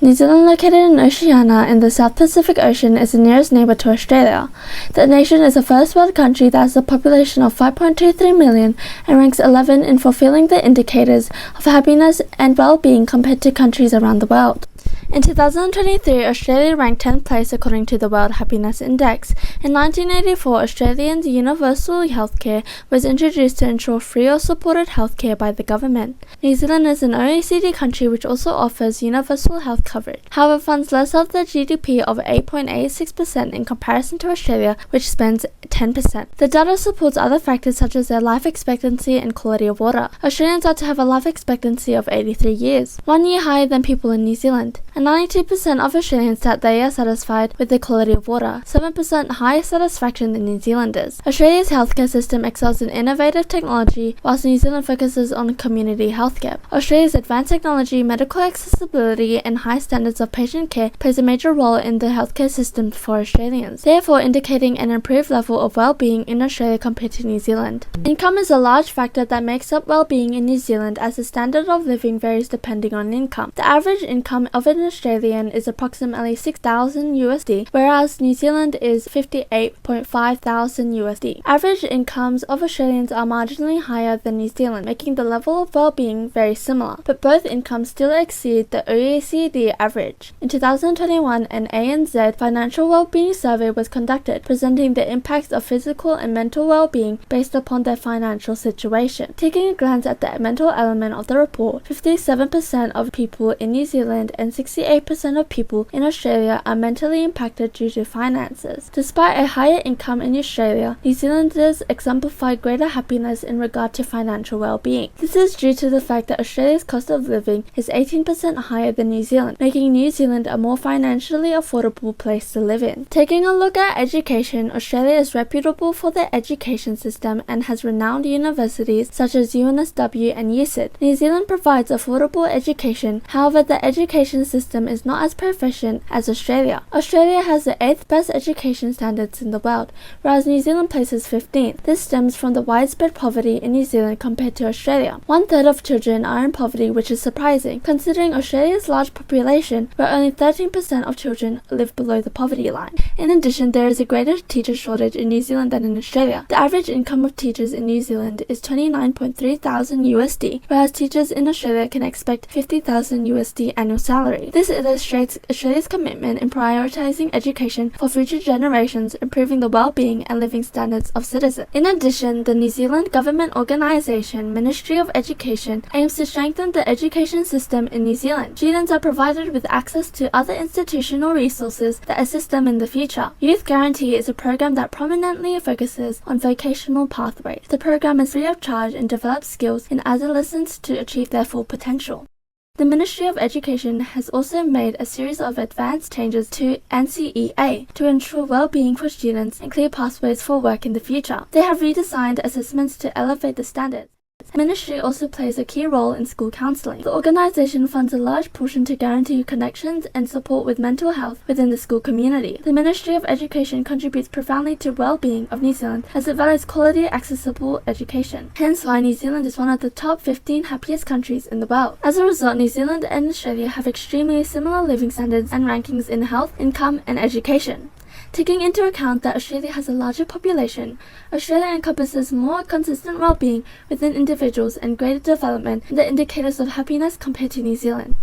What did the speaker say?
New Zealand, located in Oceania in the South Pacific Ocean, is the nearest neighbour to Australia. The nation is a first world country that has a population of 5.23 million and ranks 11 in fulfilling the indicators of happiness and well-being compared to countries around the world. In 2023, Australia ranked 10th place according to the World Happiness Index. In 1984, Australians' universal healthcare was introduced to ensure free or supported healthcare by the government. New Zealand is an OECD country which also offers universal health coverage, however funds less of the GDP of 8.86% in comparison to Australia, which spends 10%. The data supports other factors such as their life expectancy and quality of water. Australians are to have a life expectancy of 83 years, 1 year higher than people in New Zealand. And 92% of Australians said they are satisfied with the quality of water, 7% higher satisfaction than New Zealanders. Australia's healthcare system excels in innovative technology, whilst New Zealand focuses on community healthcare. Australia's advanced technology, medical accessibility, and high standards of patient care plays a major role in the healthcare system for Australians, therefore indicating an improved level of well-being in Australia compared to New Zealand. Income is a large factor that makes up well-being in New Zealand, as the standard of living varies depending on income. The average income of an Australian is approximately $6,000 whereas New Zealand is $58,500. Average incomes of Australians are marginally higher than New Zealand, making the level of well-being very similar, but both incomes still exceed the OECD average. In 2021, an ANZ financial well-being survey was conducted, presenting the impacts of physical and mental well-being based upon their financial situation. Taking a glance at the mental element of the report, 57% of people in New Zealand and 68% of people in Australia are mentally impacted due to finances. Despite a higher income in Australia, New Zealanders exemplify greater happiness in regard to financial well-being. This is due to the fact that Australia's cost of living is 18% higher than New Zealand, making New Zealand a more financially affordable place to live in. Taking a look at education, Australia is reputable for their education system and has renowned universities such as UNSW and USyd. New Zealand provides affordable education, however the education system is not as proficient as Australia. Australia has the 8th best education standards in the world, whereas New Zealand places 15th. This stems from the widespread poverty in New Zealand compared to Australia. 1/3 of children are in poverty, which is surprising, considering Australia's large population, where only 13% of children live below the poverty line. In addition, there is a greater teacher shortage in New Zealand than in Australia. The average income of teachers in New Zealand is $29,300, whereas teachers in Australia can expect $50,000 annual salary. This illustrates Australia's commitment in prioritizing education for future generations, improving the well-being and living standards of citizens. In addition, the New Zealand government organisation Ministry of Education aims to strengthen the education system in New Zealand. Students are provided with access to other institutional resources that assist them in the future. Youth Guarantee is a program that prominently focuses on vocational pathways. The program is free of charge and develops skills in adolescents to achieve their full potential. The Ministry of Education has also made a series of advanced changes to NCEA to ensure well-being for students and clear pathways for work in the future. They have redesigned assessments to elevate the standards. The ministry also plays a key role in school counselling. The organisation funds a large portion to guarantee connections and support with mental health within the school community. The Ministry of Education contributes profoundly to well-being of New Zealand as it values quality, accessible education. Hence why New Zealand is one of the top 15 happiest countries in the world. As a result, New Zealand and Australia have extremely similar living standards and rankings in health, income and education. Taking into account that Australia has a larger population, Australia encompasses more consistent well-being within individuals and greater development in the indicators of happiness compared to New Zealand.